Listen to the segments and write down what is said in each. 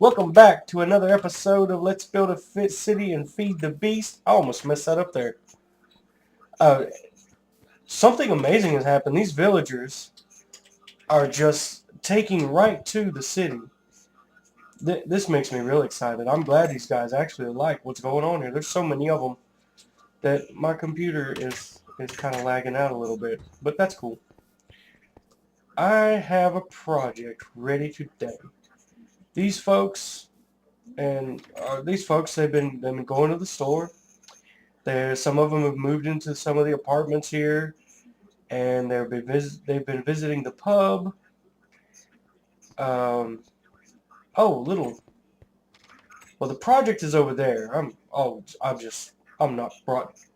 Welcome back to another episode of Let's Build a Fit City and Feed the Beast. I almost messed that up there. Uh, Something amazing has happened. These villagers are just taking right to the city. This makes me real excited. I'm glad these guys actually like what's going on here. There's so many of them that my computer is kind of lagging out a little bit, but that's cool. I have a project ready today. These folks they've been going to the store. Some of them have moved into some of the apartments here, and they've been visiting the pub. Um, oh, little. Well, the project is over there. I'm not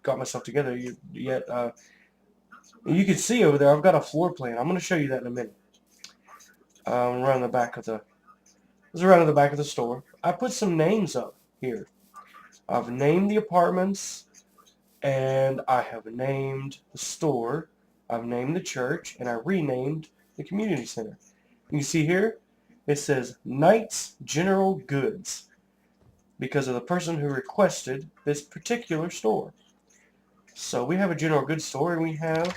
got myself together yet. You can see over there. I've got a floor plan. I'm going to show you that in a minute. Around the back of the. It was around the back of the store. I put some names up here. I've named the apartments, and I have named the store. I've named the church, and I renamed the community center. You can see here, it says Knights General Goods because of the person who requested this particular store. So we have a general goods store, and we have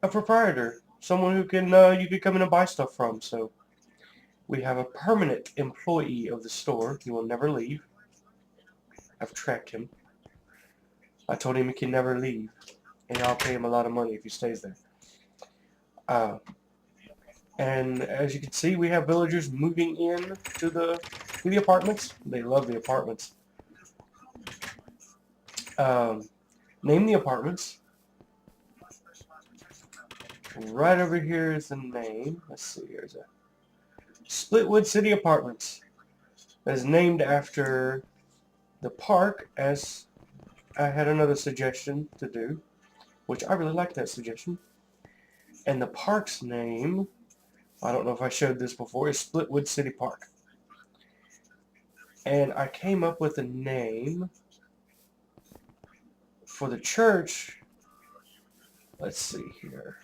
a proprietor, someone who can you can come in and buy stuff from. So we have a permanent employee of the store. He will never leave. I've tracked him. I told him he can never leave, and I'll pay him a lot of money if he stays there. Uh, and as you can see, we have villagers moving in to the apartments. They love the apartments. Um, Name the apartments. Right over here is the name. Let's see, here's a Splitwood City Apartments. That is named after the park, as I had another suggestion to do, which I really like that suggestion. And the park's name, I don't know if I showed this before, is Splitwood City Park. And I came up with a name for the church. Let's see here.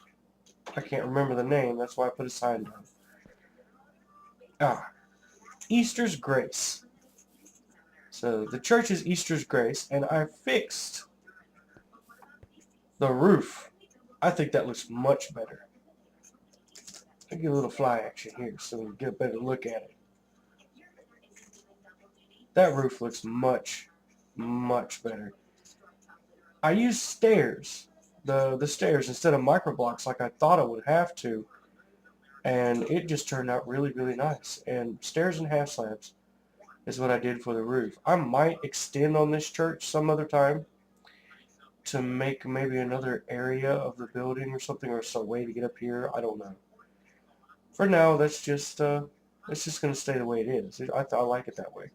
I can't remember the name. That's why I put a sign down. Easter's Grace. So the church is Easter's Grace, and I fixed the roof. I think that looks much better. I'll get a little fly action here so we can get a better look at it. That roof looks much, much better. I used stairs, the stairs, instead of microblocks like I thought I would have to, and it just turned out really, really nice. And stairs and half slabs is what I did for the roof. I might extend on this church some other time to make maybe another area of the building or something, or some way to get up here. I don't know. For now, that's just going to stay the way it is. I like it that way.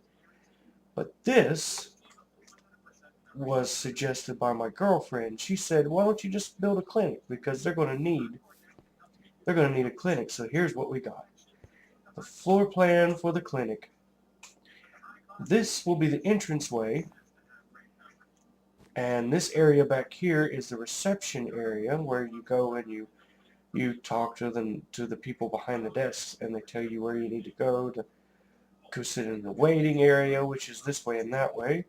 But this was suggested by my girlfriend. She said, "Why don't you just build a clinic, because they're going to need a clinic." So here's what we got: the floor plan for the clinic. This will be the entranceway, and this area back here is the reception area where you go and you talk to the people behind the desks, and they tell you where you need to go sit in the waiting area, which is this way and that way.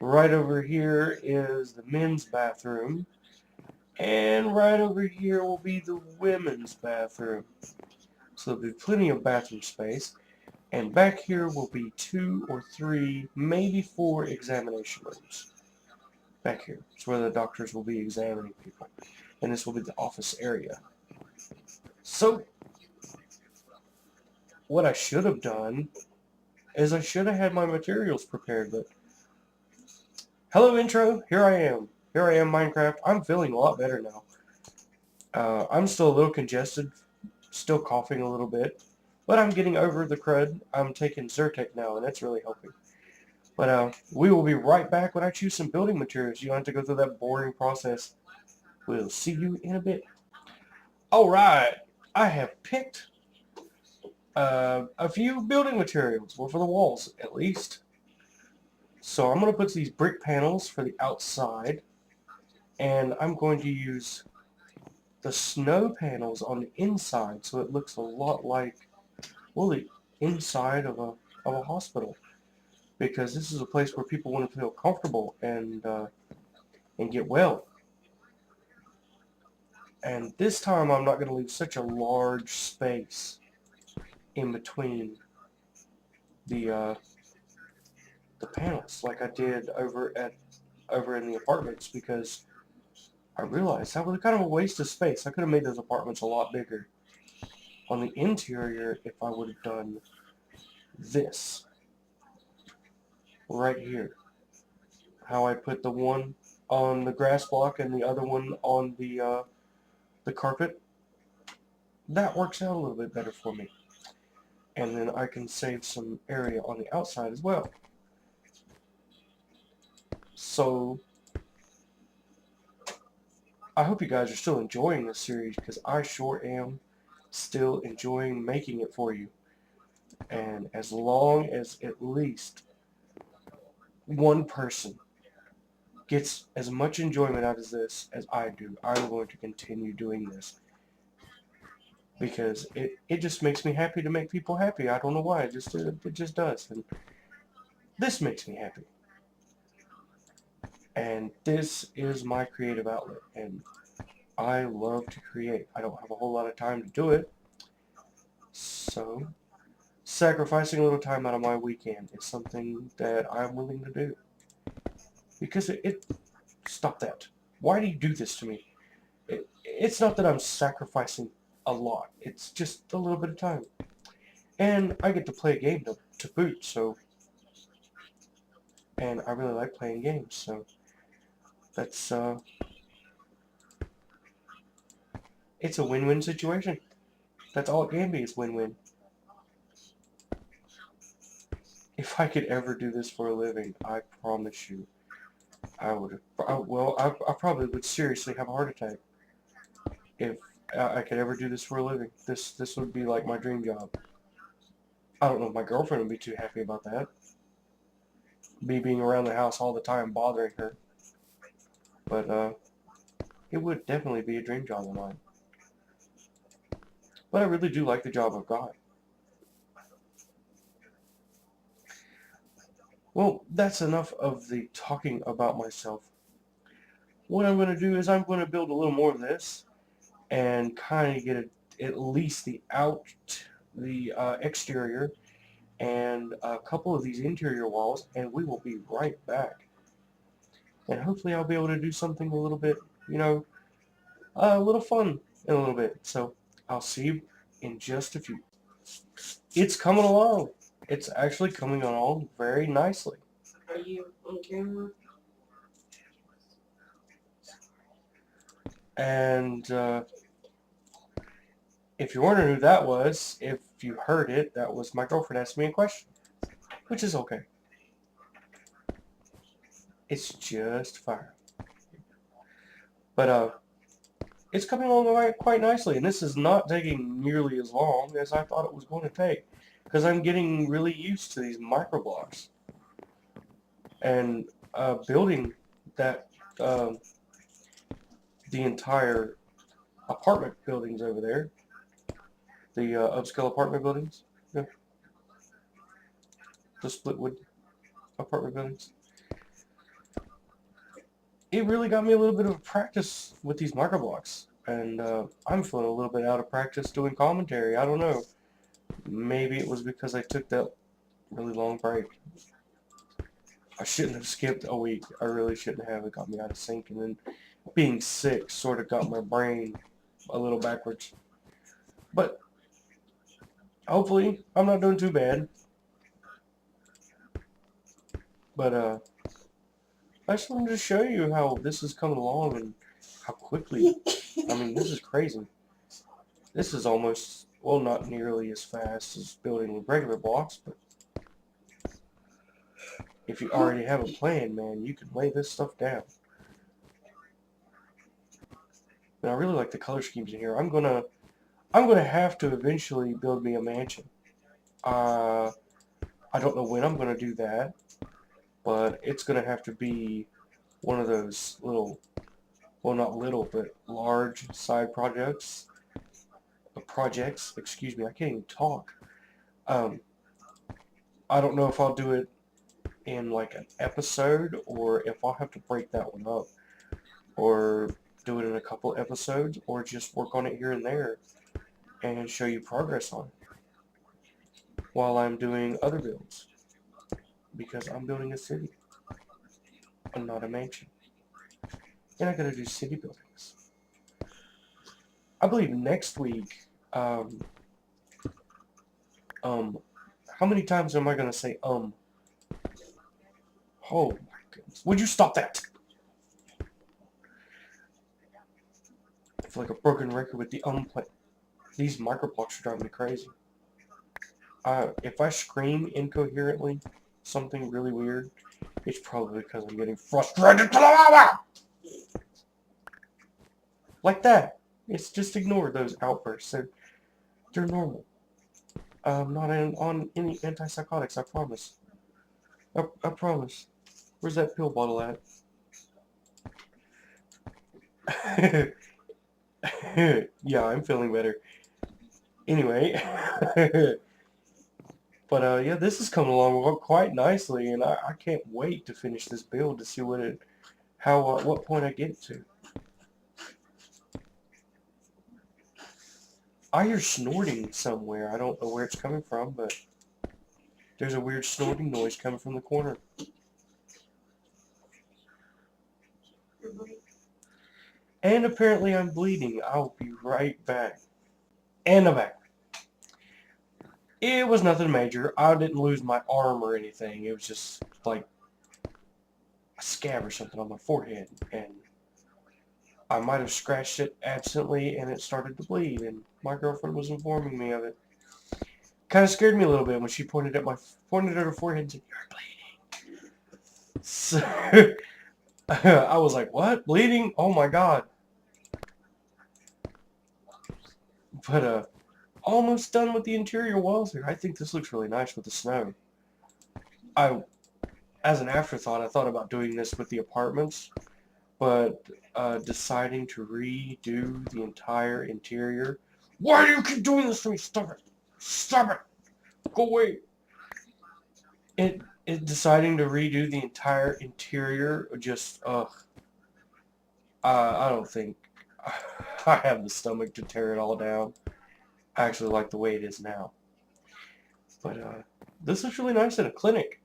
Right over here is the men's bathroom, and right over here will be the women's bathroom. So there'll be plenty of bathroom space. And back here will be 2 or 3, maybe 4 examination rooms. Back here. It's where the doctors will be examining people. And this will be the office area. So, what I should have done is I should have had my materials prepared, but hello intro, here I am. Here I am, Minecraft. I'm feeling a lot better now. I'm still a little congested, still coughing a little bit, but I'm getting over the crud. I'm taking Zyrtec now, and that's really helping. But we will be right back when I choose some building materials. You don't have to go through that boring process. We'll see you in a bit. Alright, I have picked a few building materials, well, for the walls at least. So I'm going to put these brick panels for the outside, and I'm going to use the snow panels on the inside, so it looks a lot like well, the inside of a hospital, because this is a place where people want to feel comfortable and get well. And this time I'm not going to leave such a large space in between the the panels like I did over in the apartments, because I realized that was kind of a waste of space. I could have made those apartments a lot bigger on the interior if I would have done this right here. How I put the one on the grass block and the other one on the carpet. That works out a little bit better for me. And then I can save some area on the outside as well. So I hope you guys are still enjoying this series, because I sure am still enjoying making it for you. And as long as at least one person gets as much enjoyment out of this as I do, I'm going to continue doing this, because it just makes me happy to make people happy. I don't know why, it just does. And this makes me happy. And this is my creative outlet, and I love to create. I don't have a whole lot of time to do it, so sacrificing a little time out of my weekend is something that I'm willing to do. Because stop that. Why do you do this to me? It's not that I'm sacrificing a lot. It's just a little bit of time. And I get to play a game to boot, so, and I really like playing games, so that's, it's a win-win situation. That's all it can be, is win-win. If I could ever do this for a living, I promise you, I probably would seriously have a heart attack if I could ever do this for a living. This would be like my dream job. I don't know if my girlfriend would be too happy about that. Me being around the house all the time bothering her. But it would definitely be a dream job of mine. But I really do like the job I've got. Well, that's enough of the talking about myself. What I'm going to do is I'm going to build a little more of this and kind of get at least the exterior and a couple of these interior walls, and we will be right back. And hopefully I'll be able to do something a little bit, a little fun in a little bit. So I'll see you in just a few. It's coming along. It's actually coming along very nicely. Are you on camera? And if you're wondering who that was, if you heard it, that was my girlfriend asking me a question, which is okay. It's just fine. But it's coming along quite nicely, and this is not taking nearly as long as I thought it was going to take, because I'm getting really used to these microblocks. And building that, the entire apartment buildings over there, the upscale apartment buildings, yeah, the split wood apartment buildings. It really got me a little bit of practice with these microblocks, and I'm feeling a little bit out of practice doing commentary. I don't know. Maybe it was because I took that really long break. I shouldn't have skipped a week. I really shouldn't have. It got me out of sync, and then being sick sort of got my brain a little backwards. But hopefully I'm not doing too bad. But I just wanted to show you how this is coming along and how quickly. I mean, this is crazy. This is almost, well, not nearly as fast as building with regular blocks, but if you already have a plan, man, you can lay this stuff down. And I really like the color schemes in here. I'm gonna have to eventually build me a mansion. I don't know when I'm gonna do that, but it's gonna have to be one of those little, well, not little, but large side projects. Excuse me, I can't even talk. I don't know if I'll do it in like an episode or if I'll have to break that one up or do it in a couple episodes or just work on it here and there and show you progress on it while I'm doing other builds because I'm building a city and not a mansion. And I gotta do city buildings. I believe next week, how many times am I gonna say, Oh my goodness. Would you stop that? I feel like a broken record with the play. These microblocks are driving me crazy. If I scream incoherently, something really weird, it's probably because I'm getting frustrated. Like that. It's just ignore those outbursts. They're normal. I'm not on any antipsychotics, I promise. I promise. Where's that pill bottle at? Yeah, I'm feeling better. Anyway. But yeah, this is coming along quite nicely, and I can't wait to finish this build to see what point I get to. I hear snorting somewhere. I don't know where it's coming from, but there's a weird snorting noise coming from the corner. And apparently I'm bleeding. I'll be right back. And I'm back. It was nothing major. I didn't lose my arm or anything. It was just like a scab or something on my forehead. And I might have scratched it accidentally and it started to bleed. And my girlfriend was informing me of it. Kind of scared me a little bit when she pointed at her forehead and said, "You're bleeding." So I was like, "What? Bleeding? Oh my God." But almost done with the interior walls here. I think this looks really nice with the snow. As an afterthought, I thought about doing this with the apartments, but deciding to redo the entire interior. Why do you keep doing this to me? Stop it! Stop it! Go away! Deciding to redo the entire interior, just I don't think I have the stomach to tear it all down. I actually like the way it is now. But this looks really nice in a clinic.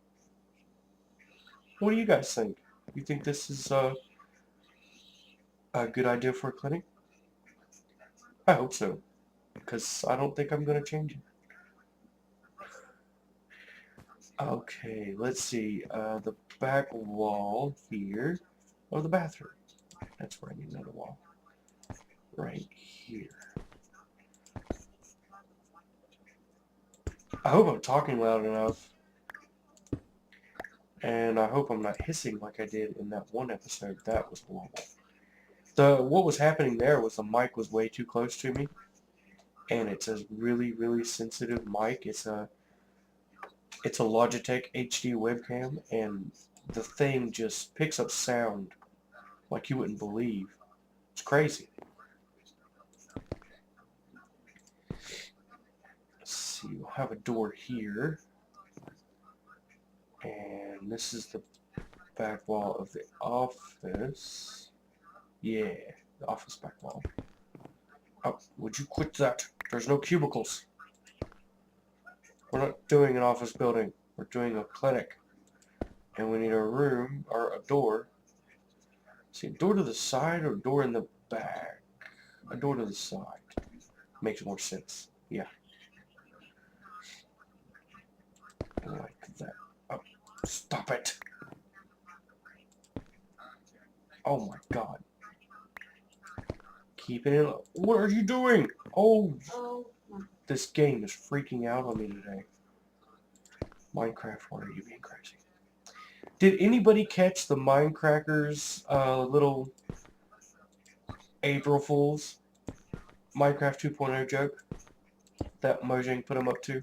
What do you guys think? You think this is a good idea for a clinic? I hope so, because I don't think I'm going to change it. Okay, let's see. The back wall here. Oh, the bathroom. That's where I need another wall. Right here. I hope I'm talking loud enough. And I hope I'm not hissing like I did in that one episode. That was horrible. What was happening there was the mic was way too close to me. And it's a really, really sensitive mic. It's a Logitech HD webcam, and the thing just picks up sound like you wouldn't believe. It's crazy. Let's see, we'll have a door here. And this is the back wall of the office. Yeah, the office back wall. Oh, would you quit that? There's no cubicles. We're not doing an office building. We're doing a clinic. And we need a room, or a door. See, a door to the side or a door in the back? A door to the side. Makes more sense. Yeah. Like that. Oh, stop it. Oh my God. Keep it in. What are you doing? Oh, this game is freaking out on me today. Minecraft, why are you being crazy? Did anybody catch the Minecrackers little April Fools Minecraft 2.0 joke that Mojang put them up to?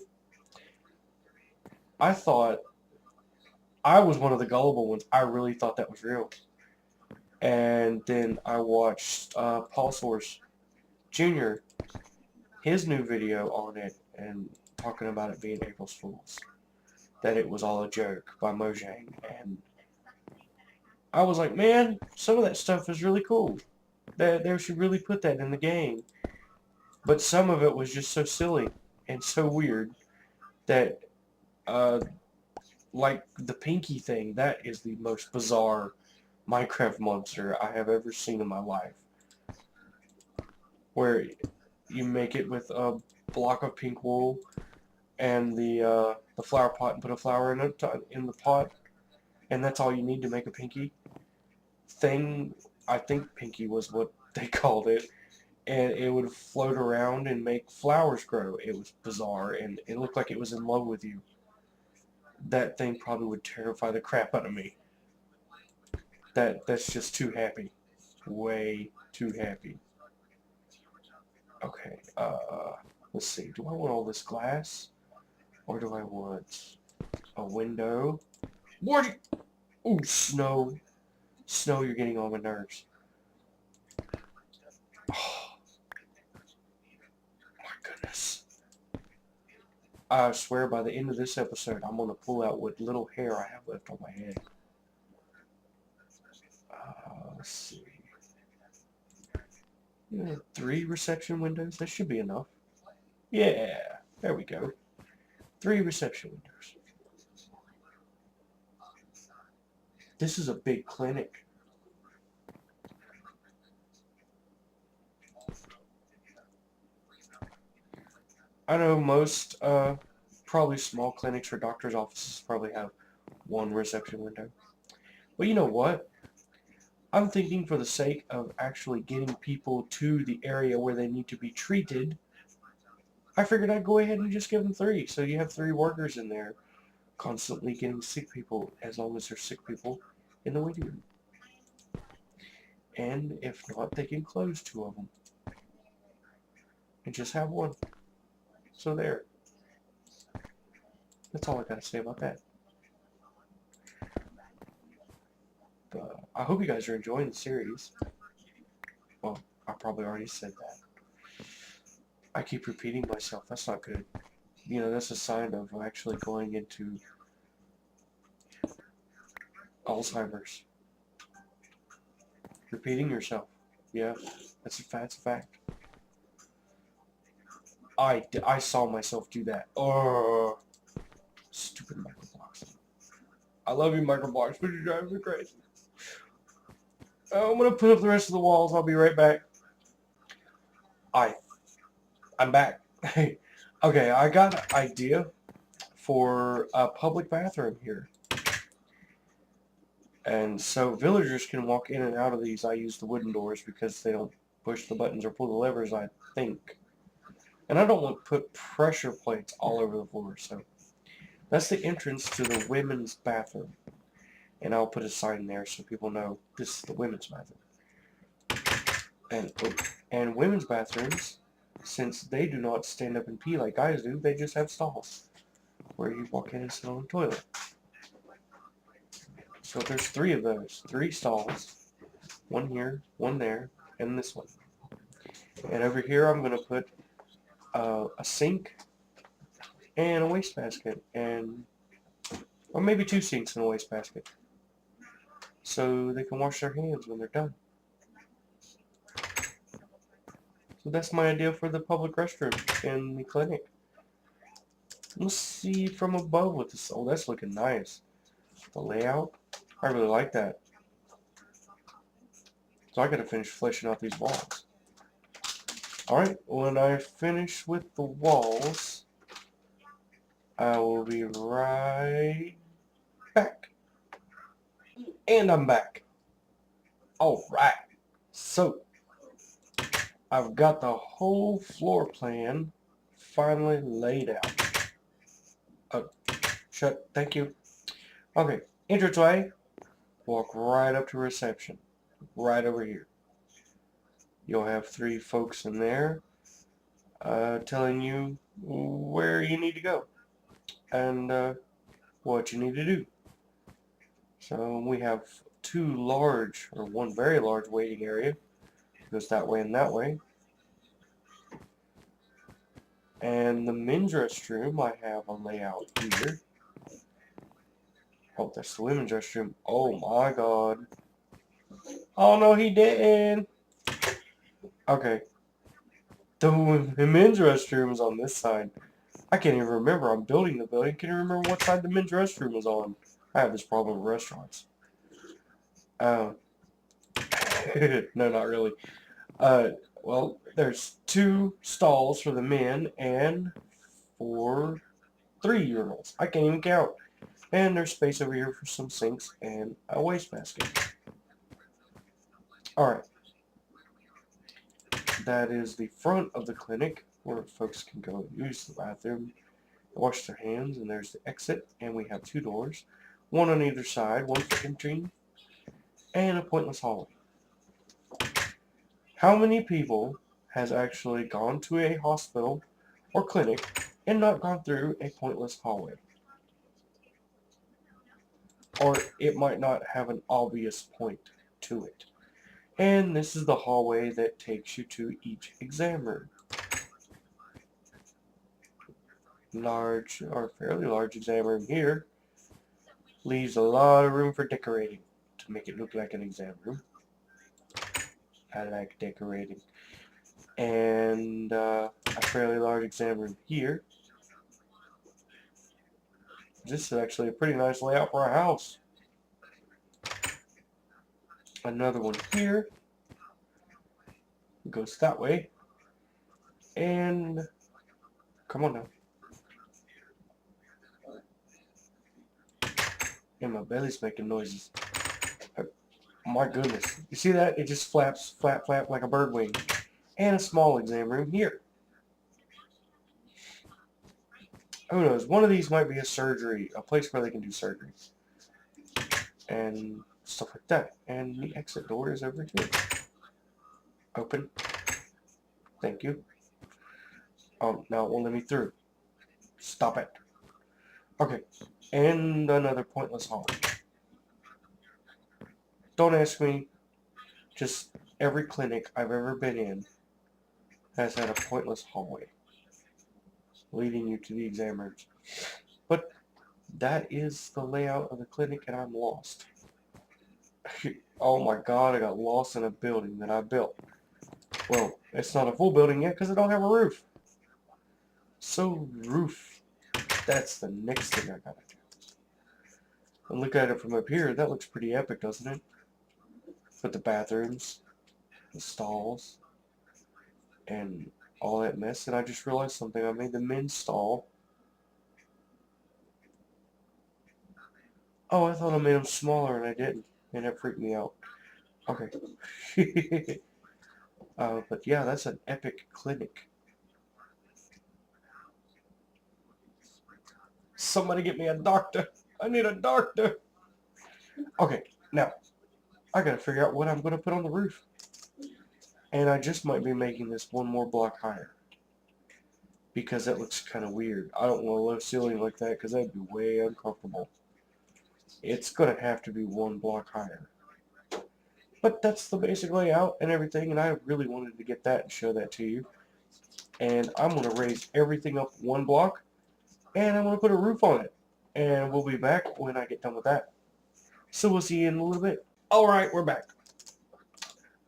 I thought I was one of the gullible ones. I really thought that was real. And then I watched Paul Source Jr., his new video on it, and talking about it being April's Fools, that it was all a joke by Mojang, and I was like, man, some of that stuff is really cool. That they should really put that in the game. But some of it was just so silly and so weird that, uh, like the Pinky thing, that is the most bizarre Minecraft monster I have ever seen in my life. Where you make it with a block of pink wool and the flower pot and put a flower in the pot, and that's all you need to make a Pinky thing. I think Pinky was what they called it, and it would float around and make flowers grow. It was bizarre, and it looked like it was in love with you. That thing probably would terrify the crap out of me. That's just too happy. Way too happy. Okay, let's see. Do I want all this glass? Or do I want a window? What? Ooh, snow. Snow, you're getting on my nerves. Oh, my goodness. I swear by the end of this episode, I'm going to pull out what little hair I have left on my head. Let's see. 3 reception windows. That should be enough. Yeah, there we go. 3 reception windows. This is a big clinic. I know most, probably small clinics or doctor's offices probably have 1 reception window. But you know what? I'm thinking for the sake of actually getting people to the area where they need to be treated, I figured I'd go ahead and just give them 3. So you have 3 workers in there constantly getting sick people, as long as there's sick people in the waiting room. And if not, they can close 2 of them. And just have 1. So there. That's all I gotta say about that. But I hope you guys are enjoying the series. Well, I probably already said that. I keep repeating myself. That's not good. You know, that's a sign of actually going into Alzheimer's. Repeating yourself. Yeah, that's a fact. I saw myself do that. Oh, stupid microblocks. I love you, microblocks, but you're driving me crazy. I'm gonna put up the rest of the walls. I'll be right back. I'm back. Okay, I got an idea for a public bathroom here. And so villagers can walk in and out of these. I use the wooden doors because they don't push the buttons or pull the levers, I think. And I don't want to put pressure plates all over the floor, so that's the entrance to the women's bathroom. And I'll put a sign there so people know this is the women's bathroom. And women's bathrooms, since they do not stand up and pee like guys do, they just have stalls where you walk in and sit on the toilet. So there's 3 of those, 3 stalls, 1 here, 1 there, and this one. And over here I'm going to put a sink and a wastebasket, or maybe 2 sinks and a wastebasket, so they can wash their hands when they're done. So that's my idea for the public restroom in the clinic. Let's see from above what this. Oh, that's looking nice. The layout, I really like that. So I gotta finish fleshing out these walls. Alright, when I finish with the walls, I will be right back. And I'm back. Alright, so I've got the whole floor plan finally laid out. Thank you. Okay, entranceway, walk right up to reception, right over here. You'll have 3 folks in there telling you where you need to go and what you need to do. So we have 2 large, or 1 very large waiting area. Goes that way and that way. And the men's restroom, I have a layout here. Oh, that's the women's restroom. Oh my god. Oh no, he didn't. Okay. The men's restroom is on this side. I can't even remember. I'm building the building. Can't even remember what side the men's restroom is on. I have this problem with restaurants. No, not really. Well, there's 2 stalls for the men and 3 urinals. I can't even count. And there's space over here for some sinks and a wastebasket. Alright. That is the front of the clinic where folks can go use the bathroom, wash their hands, and there's the exit. And we have 2 doors, one on either side, one for entering, and a pointless hallway. How many people has actually gone to a hospital or clinic and not gone through a pointless hallway? Or it might not have an obvious point to it. And this is the hallway that takes you to each exam room. Large, or fairly large exam room here leaves a lot of room for decorating to make it look like an exam room. I like decorating. And a fairly large exam room here. This is actually a pretty nice layout for a house. Another one here. Goes that way. And come on now. And my belly's making noises. My goodness. You see that? It just flaps, flap, flap like a bird wing. And a small exam room here. Who knows? One of these might be a surgery, a place where they can do surgery. And stuff like that. And the exit door is over here. Open. Thank you. Oh, now it won't let me through. Stop it. Okay. And another pointless hallway. Don't ask me. Just every clinic I've ever been in has had a pointless hallway leading you to the exam rooms. But that is the layout of the clinic, and I'm lost. Oh my god, I got lost in a building that I built. Well, it's not a full building yet because I don't have a roof. So, roof. That's the next thing I gotta do. And look at it from up here. That looks pretty epic, doesn't it? With the bathrooms, the stalls, and all that mess. And I just realized something. I made the men's stall. Oh, I thought I made them smaller and I didn't. And it freaked me out. Okay. But yeah, that's an epic clinic. Somebody get me a doctor. I need a doctor. Okay, now, I gotta figure out what I'm gonna put on the roof. And I just might be making this 1 more block higher. Because that looks kind of weird. I don't want a low ceiling like that because that'd be way uncomfortable. It's gonna have to be 1 block higher. But that's the basic layout and everything, and I really wanted to get that and show that to you. And I'm going to raise everything up 1 block, and I'm going to put a roof on it. And we'll be back when I get done with that. So we'll see you in a little bit. Alright, we're back.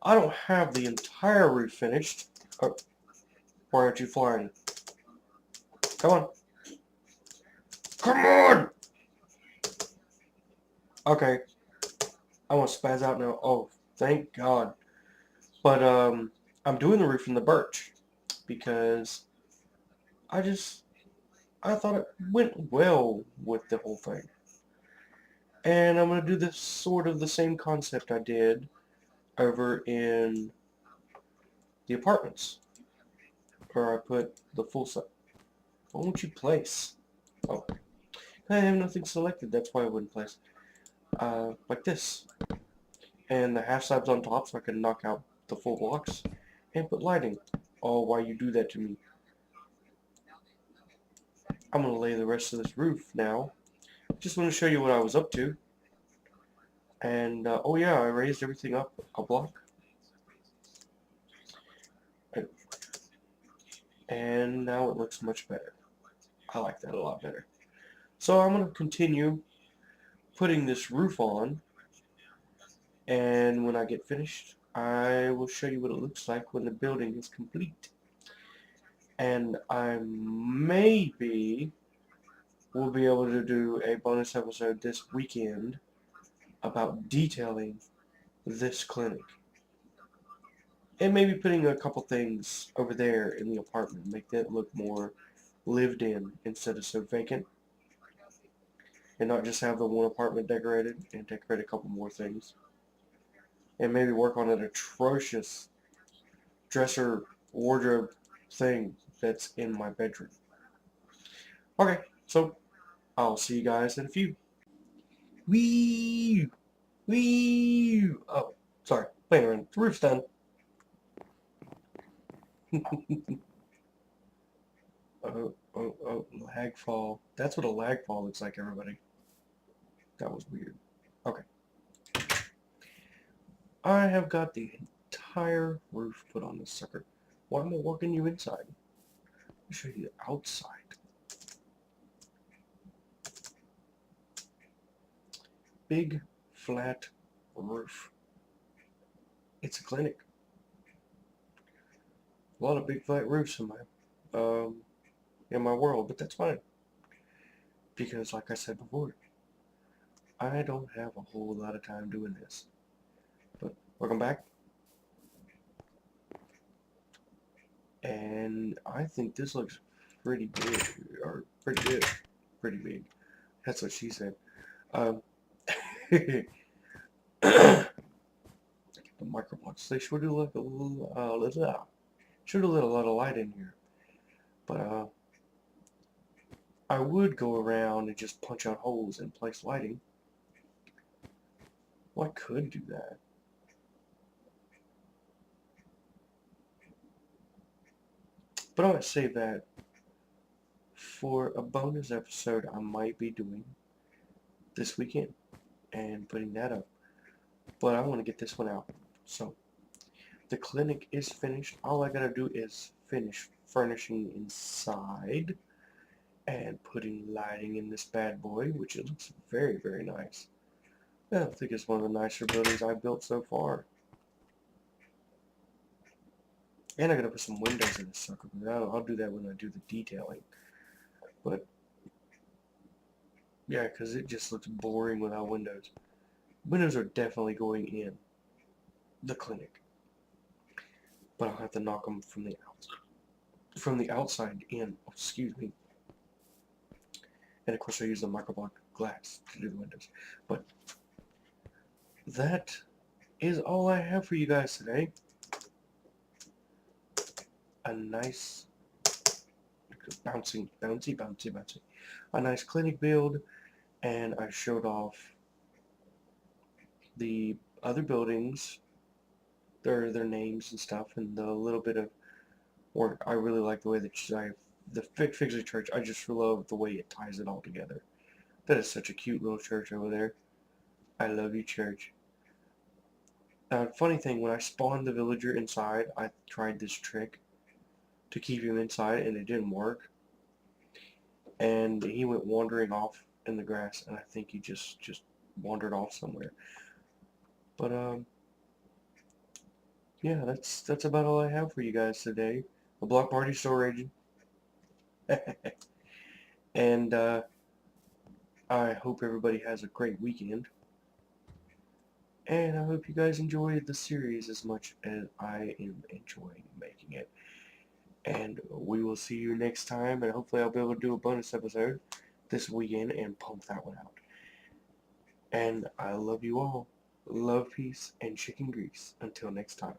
I don't have the entire roof finished. Oh, why aren't you flying? Come on. Come on! Okay. I want to spaz out now. Oh, thank God. But, I'm doing the roof in the birch. Because I thought it went well with the whole thing. And I'm going to do this sort of the same concept I did over in the apartments. Where I put the full set. Why won't you place? Oh. I have nothing selected. That's why I wouldn't place. Like this. And the half slabs on top so I can knock out the full blocks. And put lighting. Oh, why you do that to me? I'm going to lay the rest of this roof now. Just want to show you what I was up to. And, oh yeah, I raised everything up a block. and now it looks much better. I like that a lot better. So I'm going to continue putting this roof on, and when I get finished, I will show you what it looks like when the building is complete. And I maybe will be able to do a bonus episode this weekend about detailing this clinic. And maybe putting a couple things over there in the apartment, make that look more lived in instead of so vacant. And not just have the one apartment decorated, and decorate a couple more things. And maybe work on an atrocious dresser wardrobe thing that's in my bedroom. Okay, so I'll see you guys in a few. Wee! Wee! Oh, sorry, playing around. The roof's done. Oh, lag fall. That's what a lag fall looks like, everybody. That was weird. Okay. I have got the entire roof put on this sucker. Why am I walking you inside? Let me show you the outside. Big, flat roof. It's a clinic. A lot of big, flat roofs in my world, but that's fine. Because, like I said before, I don't have a whole lot of time doing this. But welcome back. And I think this looks pretty big, or pretty good, pretty big. That's what she said. The microblocks, they sure do look a little, sure do let a lot of light in here. But I would go around and just punch out holes and place lighting. Well, I could do that. But I might save that for a bonus episode I might be doing this weekend and putting that up. But I want to get this one out. So the clinic is finished. All I gotta do is finish furnishing inside and putting lighting in this bad boy, which it looks very, very nice. Yeah, I think it's one of the nicer buildings I've built so far. And I gotta put some windows in this sucker. I'll do that when I do the detailing. But yeah, because it just looks boring without windows. Windows are definitely going in the clinic, but I'll have to knock them from the outside in. Oh, excuse me. And of course, I use the microblock glass to do the windows. But that is all I have for you guys today. A nice bouncy. A nice clinic build, and I showed off the other buildings, their names and stuff, and the little bit of work. I really like the way that the Fixer Church. I just love the way it ties it all together. That is such a cute little church over there. I love you, church. Funny thing, when I spawned the villager inside, I tried this trick to keep him inside, and it didn't work. And he went wandering off in the grass, and I think he just wandered off somewhere. But yeah, that's about all I have for you guys today. The block party's still raging, and I hope everybody has a great weekend. And I hope you guys enjoyed the series as much as I am enjoying making it. And we will see you next time, and hopefully I'll be able to do a bonus episode this weekend and pump that one out. And I love you all. Love, peace, and chicken grease. Until next time.